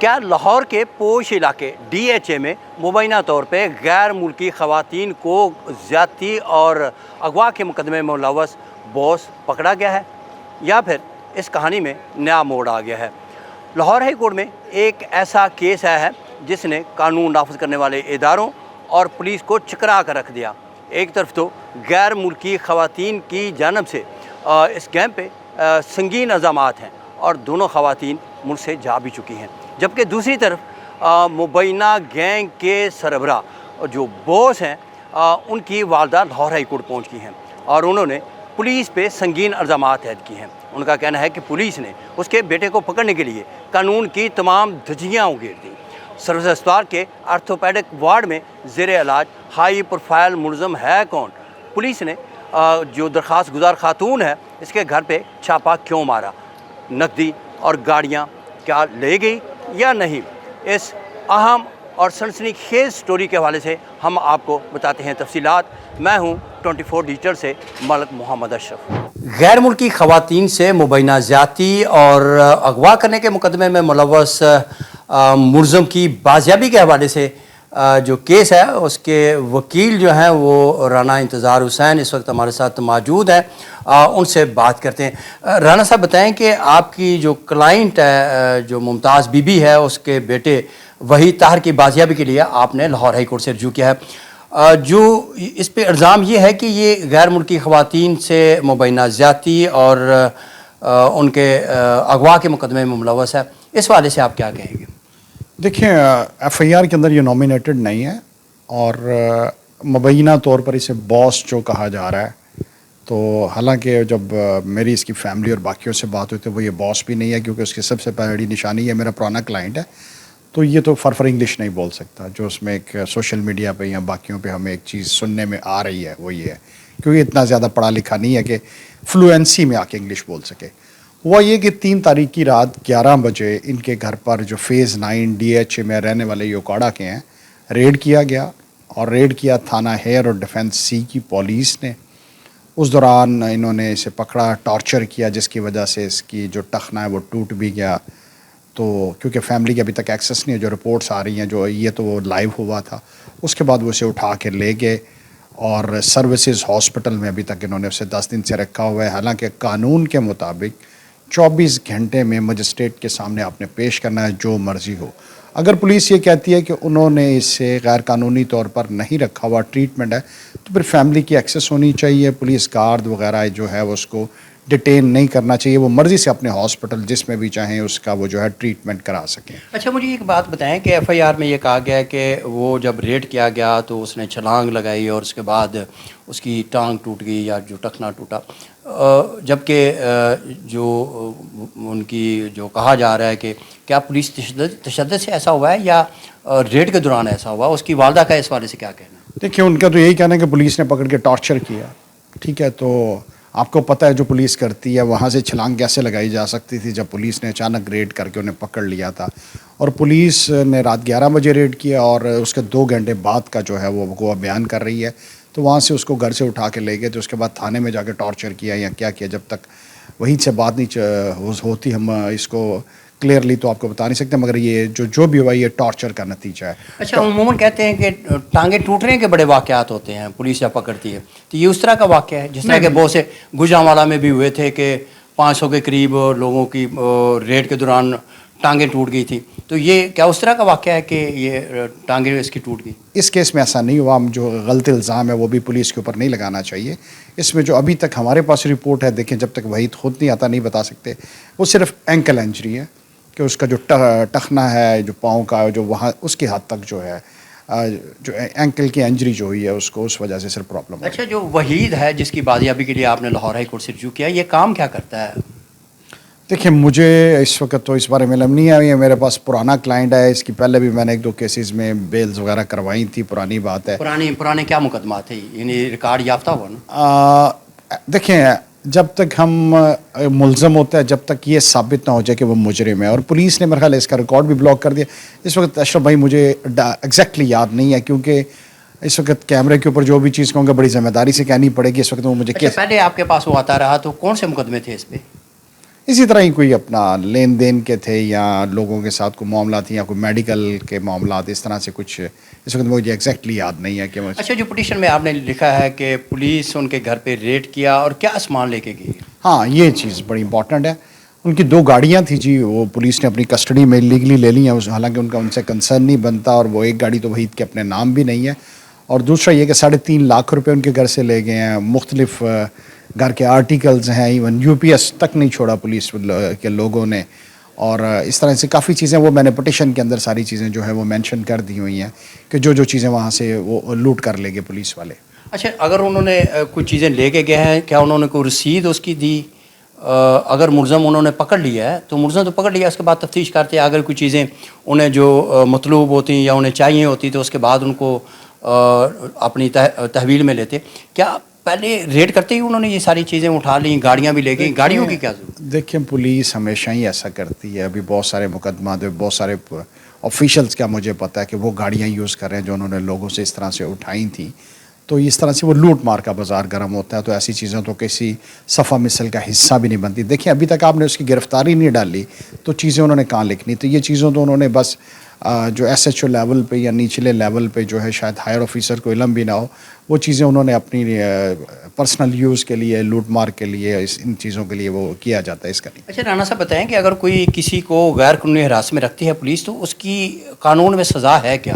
کیا لاہور کے پوش علاقے ڈی ایچ اے میں مبینہ طور پہ غیر ملکی خواتین کو زیادتی اور اغوا کے مقدمے میں ملوث باس پکڑا گیا ہے یا پھر اس کہانی میں نیا موڑ آ گیا ہے؟ لاہور ہائی کورٹ میں ایک ایسا کیس آیا ہے جس نے قانون نافذ کرنے والے اداروں اور پولیس کو چکرا کر رکھ دیا۔ ایک طرف تو غیر ملکی خواتین کی جانب سے اس گیم پہ سنگین الزامات ہیں اور دونوں خواتین ملک سے جا بھی چکی ہیں، جبکہ دوسری طرف مبینہ گینگ کے سربراہ جو باس ہیں ان کی والدہ لاہور ہائی کورٹ پہنچ گئی ہیں اور انہوں نے پولیس پہ سنگین الزامات عائد کی ہیں۔ ان کا کہنا ہے کہ پولیس نے اس کے بیٹے کو پکڑنے کے لیے قانون کی تمام دھجیاں اگیڑ دیں۔ سروس اسپتال کے آرتھوپیڈک وارڈ میں زیر علاج ہائی پروفائل ملزم ہے کون؟ پولیس نے جو درخواست گزار خاتون ہے اس کے گھر پہ چھاپا کیوں مارا؟ نقدی اور گاڑیاں کیا لے گئی یا نہیں؟ اس اہم اور سنسنی خیز سٹوری کے حوالے سے ہم آپ کو بتاتے ہیں تفصیلات۔ میں ہوں 24 ڈیجیٹل سے ملک محمد اشرف۔ غیر ملکی خواتین سے مبینہ زیادتی اور اغوا کرنے کے مقدمے میں ملوث ملزم کی بازیابی کے حوالے سے جو کیس ہے اس کے وکیل جو ہیں وہ رانا انتظار حسین اس وقت ہمارے ساتھ موجود ہیں، ان سے بات کرتے ہیں۔ رانا صاحب بتائیں کہ آپ کی جو کلائنٹ ہے جو ممتاز بی بی ہے اس کے بیٹے وحید طاہر کی بازیابی کے لیے آپ نے لاہور ہائی کورٹ سے رجوع کیا ہے، جو اس پہ الزام یہ ہے کہ یہ غیر ملکی خواتین سے مبینہ زیادتی اور ان کے اغوا کے مقدمے میں ملوث ہے۔ اس حوالے سے آپ کیا کہیں گے؟ دیکھیں، ایف آئی آر کے اندر یہ نامینیٹڈ نہیں ہے اور مبینہ طور پر اسے باس جو کہا جا رہا ہے، تو حالانکہ جب میری اس کی فیملی اور باقیوں سے بات ہوئی تو وہ یہ باس بھی نہیں ہے، کیونکہ اس کی سب سے پہلی نشانی ہے میرا پرانا کلائنٹ ہے، تو یہ تو فار انگلش نہیں بول سکتا۔ جو اس میں ایک سوشل میڈیا پہ یا باقیوں پہ ہمیں ایک چیز سننے میں آ رہی ہے وہ یہ ہے، کیونکہ اتنا زیادہ پڑھا لکھا نہیں ہے کہ فلوئنسی میں آ کے انگلش بول سکے۔ ہوا یہ کہ 3 تاریخ کی رات 11 بجے ان کے گھر پر جو فیز 9 ڈی ایچ اے میں رہنے والے یوکاڑا کے ہیں ریڈ کیا گیا، اور ریڈ کیا تھانہ ہیر اور ڈیفنس سی کی پولیس نے۔ اس دوران انہوں نے اسے پکڑا، ٹارچر کیا، جس کی وجہ سے اس کی جو ٹخنا ہے وہ ٹوٹ بھی گیا۔ تو کیونکہ فیملی کے ابھی تک ایکسیس نہیں ہے، جو رپورٹس آ رہی ہیں جو یہ تو وہ لائیو ہوا تھا، اس کے بعد وہ اسے اٹھا کے لے گئے اور سروسز ہاسپٹل میں ابھی تک انہوں نے اسے 10 دن سے رکھا ہوا ہے۔ حالانکہ قانون کے مطابق 24 گھنٹے میں مجسٹریٹ کے سامنے آپ نے پیش کرنا ہے، جو مرضی ہو۔ اگر پولیس یہ کہتی ہے کہ انہوں نے اسے غیر قانونی طور پر نہیں رکھا ہوا، ٹریٹمنٹ ہے، تو پھر فیملی کی ایکسیس ہونی چاہیے، پولیس گارڈ وغیرہ جو ہے وہ اس کو ڈیٹین نہیں کرنا چاہیے، وہ مرضی سے اپنے ہاسپٹل جس میں بھی چاہیں اس کا وہ جو ہے ٹریٹمنٹ کرا سکیں۔ اچھا، مجھے ایک بات بتائیں کہ ایف آئی آر میں یہ کہا گیا ہے کہ وہ جب ریڈ کیا گیا تو اس نے چھلانگ لگائی اور اس کے بعد اس کی ٹانگ ٹوٹ گئی یا جو ٹخنا ٹوٹا، جبکہ جو ان کی جو کہا جا رہا ہے کہ کیا پولیس تشدد سے ایسا ہوا ہے یا ریڈ کے دوران ایسا ہوا؟ اس کی والدہ کا اس والے سے کیا کہنا ہے؟ دیکھیں، ان کا تو یہی کہنا ہے کہ پولیس نے پکڑ کے ٹارچر کیا، ٹھیک ہے، تو آپ کو پتہ ہے جو پولیس کرتی ہے وہاں سے چھلانگ کیسے لگائی جا سکتی تھی جب پولیس نے اچانک ریڈ کر کے انہیں پکڑ لیا تھا، اور پولیس نے رات 11 بجے ریڈ کیا اور اس کے 2 گھنٹے بعد کا جو ہے وہ وقوع بیان کر رہی ہے، تو وہاں سے اس کو گھر سے اٹھا کے لے گئے، تو اس کے بعد تھانے میں جا کے ٹارچر کیا یا کیا کیا، جب تک وہیں سے بات نہیں ہوتی ہم اس کو کلیئرلی تو آپ کو بتا نہیں سکتے، مگر یہ جو بھی ہوا یہ ٹارچر کا نتیجہ ہے۔ اچھا، عموماً کہتے ہیں کہ ٹانگیں ٹوٹنے کے بڑے واقعات ہوتے ہیں پولیس جب پکڑتی ہے، تو یہ اس طرح کا واقعہ ہے؟ جس طرح کہ بہت سے گوجرانوالا میں بھی ہوئے تھے کہ 500 کے قریب لوگوں کی ریڈ کے دوران ٹانگیں ٹوٹ گئی تھی، تو یہ کیا اس طرح کا واقعہ ہے کہ یہ ٹانگیں اس کی ٹوٹ گئی؟ اس کیس میں ایسا نہیں ہوا، ہم جو غلط الزام ہے وہ بھی پولیس کے اوپر نہیں لگانا چاہیے۔ اس میں جو ابھی تک ہمارے پاس رپورٹ ہے، دیکھیں جب تک وحید خود نہیں آتا نہیں بتا سکتے، وہ صرف اینکل انجری ہے کہ اس کا جو ٹخنا ہے جو پاؤں کا جو وہاں اس کی حد تک جو ہے جو اینکل کی انجری جو ہوئی ہے اس کو اس وجہ سے صرف پرابلم ہے۔ اچھا، جو وحید ہے جس کی بازیابی کے لیے آپ نے لاہور ہائی کورٹ سے رجوع کیا، یہ کام کیا کرتا ہے؟ دیکھیں، مجھے اس وقت تو اس بارے میں علم نہیں ہے، یہ میرے پاس پرانا کلائنٹ ہے، اس کی پہلے بھی میں نے 1-2 کیسز میں بیلز وغیرہ کروائی تھی، پرانی بات ہے۔ پرانے کیا مقدمات تھے؟ یعنی ریکارڈ یافتہ ہوا نا؟ دیکھیں، جب تک ہم ملزم ہوتا ہے جب تک یہ ثابت نہ ہو جائے کہ وہ مجرم ہے، اور پولیس نے میرے خیال ہے اس کا ریکارڈ بھی بلاک کر دیا۔ اس وقت اشرف بھائی مجھے ایگزیکٹلی یاد نہیں ہے، کیونکہ اس وقت کیمرے کے اوپر جو بھی چیز کہوں گا بڑی ذمہ داری سے کہنی پڑے گی، اس وقت وہ مجھے پہلے آپ کے پاس وہ آتا رہا تو کون سے مقدمے تھے اس پہ؟ اسی طرح ہی کوئی اپنا لین دین کے تھے یا لوگوں کے ساتھ کوئی معاملات تھے یا کوئی میڈیکل کے معاملات، اس طرح سے کچھ اس وقت مجھے ایگزیکٹلی یاد نہیں ہے کہ اچھا، جو پٹیشن میں آپ نے لکھا ہے کہ پولیس ان کے گھر پہ ریڈ کیا اور کیا سامان لے کے گئی؟ ہاں یہ چیز بڑی امپورٹنٹ ہے. ان کی 2 گاڑیاں تھیں جی، وہ پولیس نے اپنی کسٹڈی میں لیگلی لے لی ہیں، حالانکہ ان کا ان سے کنسرن نہیں بنتا، اور وہ ایک گاڑی تو وحید کے اپنے نام بھی نہیں ہے. اور دوسرا یہ کہ 3.5 لاکھ روپے ان کے گھر سے لے گئے ہیں. مختلف گھر کے آرٹیکلز ہیں، ایون یو پی ایس تک نہیں چھوڑا پولیس کے لوگوں نے. اور اس طرح سے کافی چیزیں وہ میں نے پٹیشن کے اندر ساری چیزیں جو ہے وہ مینشن کر دی ہوئی ہیں کہ جو چیزیں وہاں سے وہ لوٹ کر لے گے پولیس والے. اچھا، اگر انہوں نے کچھ چیزیں لے کے گئے ہیں، کیا انہوں نے کوئی رسید اس کی دی؟ اگر ملزم انہوں نے پکڑ لیا ہے تو ملزم تو پکڑ لیا، اس کے بعد تفتیش کرتے ہیں. اگر کوئی چیزیں انہیں جو مطلوب ہوتی یا انہیں چاہیے ہوتی تو اس کے بعد ان کو اپنی تحویل میں لیتے. کیا پہلے ریڈ کرتے ہی انہوں نے یہ ساری چیزیں اٹھا لیں، گاڑیاں بھی لے گئیں؟ گاڑیوں کی کیا ضرورت؟ دیکھیں پولیس ہمیشہ ہی ایسا کرتی ہے. ابھی بہت سارے مقدمات، بہت سارے آفیشلز کا مجھے پتہ ہے کہ وہ گاڑیاں یوز کر رہے ہیں جو انہوں نے لوگوں سے اس طرح سے اٹھائی تھیں. تو اس طرح سے وہ لوٹ مار کا بازار گرم ہوتا ہے. تو ایسی چیزیں تو کسی صفہ مثل کا حصہ بھی نہیں بنتی. دیکھیں ابھی تک آپ نے اس کی گرفتاری نہیں ڈالی تو چیزیں انہوں نے کہاں لکھنی؟ تو یہ چیزوں تو انہوں نے بس جو ایس ایچ او لیول پہ یا نچلے لیول پہ جو ہے شاید ہائر آفیسر کو علم بھی نہ ہو، وہ چیزیں انہوں نے اپنی پرسنل یوز کے لیے، لوٹ مار کے لیے، ان چیزوں کے لیے وہ کیا جاتا ہے. اس کا نہیں. اچھا رانا صاحب بتائیں کہ اگر کوئی کسی کو غیر قانونی حراست میں رکھتی ہے پولیس تو اس کی قانون میں سزا ہے کیا؟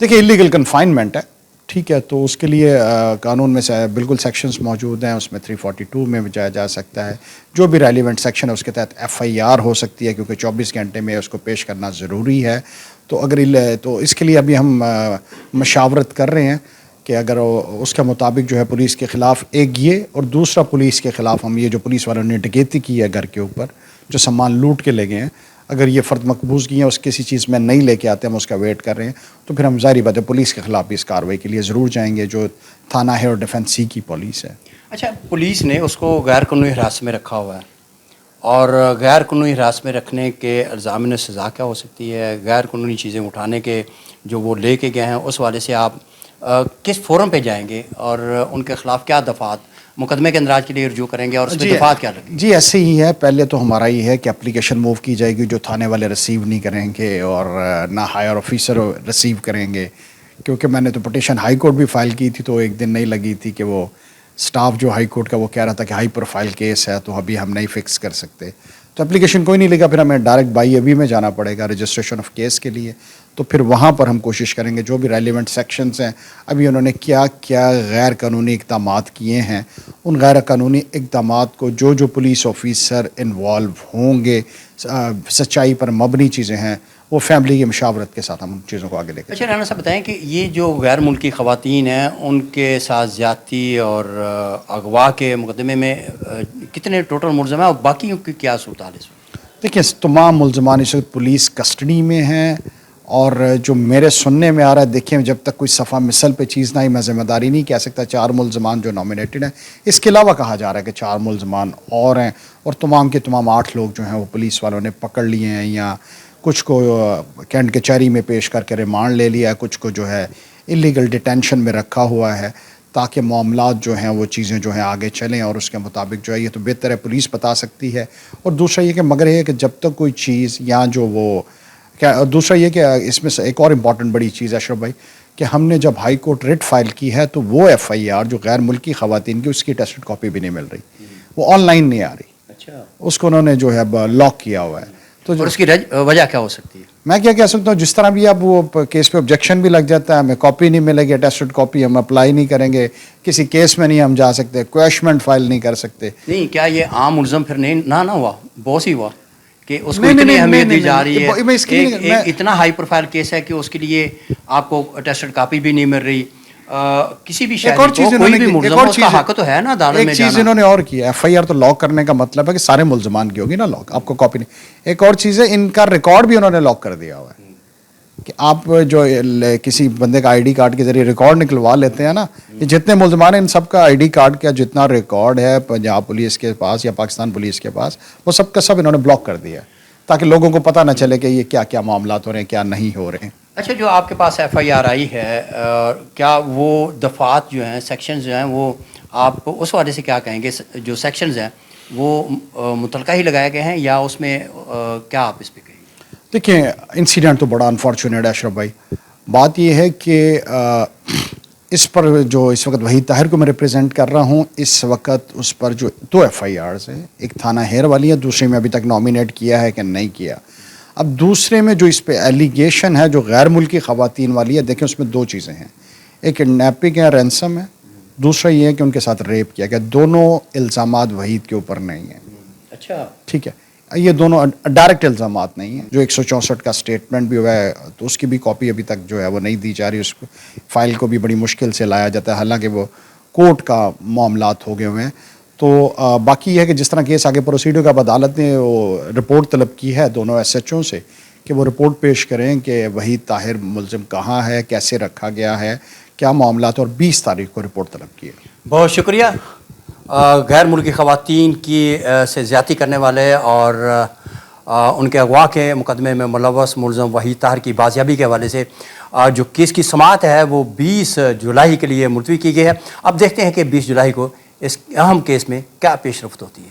دیکھیں انلیگل کنفائنمنٹ ہے، ٹھیک ہے، تو اس کے لیے قانون میں بالکل سیکشنز موجود ہیں. اس میں 342 میں جایا جا سکتا ہے. جو بھی ریلیونٹ سیکشن ہے اس کے تحت ایف آئی آر ہو سکتی ہے، کیونکہ 24 گھنٹے میں اس کو پیش کرنا ضروری ہے. تو اگر تو اس کے لیے ابھی ہم مشاورت کر رہے ہیں کہ اگر اس کے مطابق جو ہے پولیس کے خلاف ایک یہ، اور دوسرا پولیس کے خلاف ہم یہ جو پولیس والوں نے ڈکیتی کی ہے گھر کے اوپر، جو سامان لوٹ کے لے گئے ہیں، اگر یہ فرد مقبوضگی ہیں اس کسی چیز میں نہیں لے کے آتے، ہم اس کا ویٹ کر رہے ہیں، تو پھر ہم ظاہری بات ہے پولیس کے خلاف بھی اس کارروائی کے لیے ضرور جائیں گے، جو تھانہ ہے اور ڈیفنس سی کی پولیس ہے. اچھا، پولیس نے اس کو غیر قانونی حراست میں رکھا ہوا ہے، اور غیر قانونی حراست میں رکھنے کے الزام سزا کیا ہو سکتی ہے؟ غیر قانونی چیزیں اٹھانے کے جو وہ لے کے گئے ہیں اس والے سے آپ کس فورم پہ جائیں گے اور ان کے خلاف کیا دفعات مقدمے کے اندراج کے لیے رجوع کریں گے اور اس میں دفعات کیا لگیں گے؟ جی ایسے ہی ہے. پہلے تو ہمارا یہ ہے کہ اپلیکیشن موو کی جائے گی جو تھانے والے ریسیو نہیں کریں گے، اور نہ ہائر آفیسر ریسیو کریں گے. کیونکہ میں نے تو پٹیشن ہائی کورٹ بھی فائل کی تھی، تو ایک دن نہیں لگی تھی کہ وہ سٹاف جو ہائی کورٹ کا وہ کہہ رہا تھا کہ ہائی پروفائل کیس ہے تو ابھی ہم نہیں فکس کر سکتے. تو اپلیکیشن کوئی نہیں لے گا، پھر ہمیں ڈائریکٹ بائی ابھی میں جانا پڑے گا رجسٹریشن آف کیس کے لیے. تو پھر وہاں پر ہم کوشش کریں گے جو بھی ریلیونٹ سیکشنز ہیں، ابھی انہوں نے کیا کیا غیر قانونی اقدامات کیے ہیں، ان غیر قانونی اقدامات کو جو پولیس آفیسر انوالو ہوں گے، سچائی پر مبنی چیزیں ہیں، وہ فیملی کی مشاورت کے ساتھ ہم ان چیزوں کو آگے لے کے. اچھا رانا صاحب بتائیں کہ یہ جو غیر ملکی خواتین ہیں ان کے ساتھ زیادتی اور اغوا کے مقدمے میں کتنے ٹوٹل ملزم ہیں اور باقیوں کی کیا صورتحال ہے؟ دیکھیں تمام ملزمان اس وقت پولیس کسٹڈی میں ہیں، اور جو میرے سننے میں آ رہا ہے، دیکھیں جب تک کوئی صفحہ مثل پہ چیز نہ آئی میں ذمہ داری نہیں کہہ سکتا. 4 ملزمان جو نامینیٹڈ ہیں، اس کے علاوہ کہا جا رہا ہے کہ 4 ملزمان اور ہیں، اور تمام کے تمام 8 لوگ جو ہیں وہ پولیس والوں نے پکڑ لیے ہیں، یا کچھ کو کینٹ کچہری میں پیش کر کے ریمانڈ لے لیا ہے، کچھ کو جو ہے انلیگل ڈیٹینشن میں رکھا ہوا ہے، تاکہ معاملات جو ہیں وہ چیزیں جو ہیں آگے چلیں، اور اس کے مطابق جو ہے یہ تو بہتر ہے پولیس بتا سکتی ہے. اور دوسرا یہ کہ مگر یہ کہ جب تک کوئی چیز یا جو وہ دوسرا یہ کہ اس میں سے ایک اور امپورٹنٹ بڑی چیز ہے اشرف بھائی، کہ ہم نے جب ہائی کورٹ ریٹ فائل کی ہے تو وہ ایف آئی آر جو غیر ملکی خواتین کی، اس کی ٹیسٹڈ کاپی بھی نہیں مل رہی، وہ آن لائن نہیں آ رہی. اچھا، اس کو انہوں نے جو ہے لاک کیا ہوا ہے. تو اور اس کی وجہ کیا ہو سکتی ہے؟ میں کیا کہہ سکتا ہوں، جس طرح بھی اب وہ کیس پہ آبجیکشن بھی لگ جاتا ہے، ہمیں کاپی نہیں ملے گی، ٹیسٹڈ کاپی ہم اپلائی نہیں کریں گے، کسی کیس میں نہیں ہم جا سکتے، کویشمنٹ فائل نہیں کر سکتے. نہیں، کیا یہ عام ملزم پھر نہیں نہ ہوا بہت ہی ہوا کہ اس کو اتنی اہمیت دی جا رہی ہے؟ اتنا ہائی پروفائل کیس ہے کہ اس کے لیے آپ کو ٹیسٹڈ کاپی بھی نہیں مل رہی. کسی بھی شہری کو کوئی بھی ملزم اس کا حق تو ہے نا عدالت میں جانا. ایک چیز انہوں نے اور کی، ایف آئی آر تو لاک کرنے کا مطلب ہے کہ سارے ملزمان کی ہوگی نا لاک، آپ کو کاپی نہیں. ایک اور چیز ہے، ان کا ریکارڈ بھی انہوں نے لاک کر دیا ہوا ہے، کہ آپ جو کسی بندے کا آئی ڈی کارڈ کے ذریعے ریکارڈ نکلوا لیتے ہیں نا، یہ جتنے ملزمان ہیں ان سب کا آئی ڈی کارڈ کا جتنا ریکارڈ ہے پنجاب پولیس کے پاس یا پاکستان پولیس کے پاس، وہ سب کا سب انہوں نے بلاک کر دیا ہے، تاکہ لوگوں کو پتہ نہ چلے کہ یہ کیا کیا معاملات ہو رہے ہیں، کیا نہیں ہو رہے ہیں. اچھا، جو آپ کے پاس ایف آئی آر آئی ہے، کیا وہ دفعات جو ہیں، سیکشنز جو ہیں، وہ آپ اس والے سے کیا کہیں گے جو سیکشنز ہیں وہ متعلقہ ہی لگائے گئے ہیں یا اس میں کیا آپ اس پہ کہیں؟ دیکھیں انسیڈنٹ تو بڑا انفارچونیٹ ہے اشرف بھائی. بات یہ ہے کہ اس پر جو اس وقت وحید طاہر کو میں ریپرزینٹ کر رہا ہوں، اس وقت اس پر جو 2 FIRs ہیں، ایک تھانہ ہیر والی ہے، دوسرے میں ابھی تک نامینیٹ کیا ہے کہ نہیں کیا. اب دوسرے میں جو اس پہ ایلیگیشن ہے جو غیر ملکی خواتین والی ہے، دیکھیں اس میں 2 چیزیں ہیں. ایک کڈنیپنگ ہے، رینسم ہے، دوسرا یہ ہے کہ ان کے ساتھ ریپ کیا گیا. دونوں الزامات وحید کے اوپر نہیں ہیں. اچھا ٹھیک ہے، یہ دونوں ڈائریکٹ الزامات نہیں ہیں. جو 164 کا اسٹیٹمنٹ بھی ہوا ہے تو اس کی بھی کاپی ابھی تک جو ہے وہ نہیں دی جا رہی. اس فائل کو بھی بڑی مشکل سے لایا جاتا ہے، حالانکہ وہ کورٹ کا معاملات ہو گئے ہوئے ہیں. تو باقی یہ ہے کہ جس طرح کیس آگے پروسیڈ ہوگا، اب عدالت نے وہ رپورٹ طلب کی ہے دونوں SHO سے کہ وہ رپورٹ پیش کریں کہ وحید طاہر ملزم کہاں ہے، کیسے رکھا گیا ہے، کیا معاملات، اور 20 تاریخ کو رپورٹ طلب کی ہے. بہت شکریہ. غیر ملکی خواتین کی سے زیادتی کرنے والے اور ان کے اغوا کے مقدمے میں ملوث ملزم وحید طاہر کی بازیابی کے حوالے سے جو کیس کی سماعت ہے وہ 20 جولائی کے لیے ملتوی کی گئی ہے. اب دیکھتے ہیں کہ 20 جولائی کو اس اہم کیس میں کیا پیش رفت ہوتی ہے.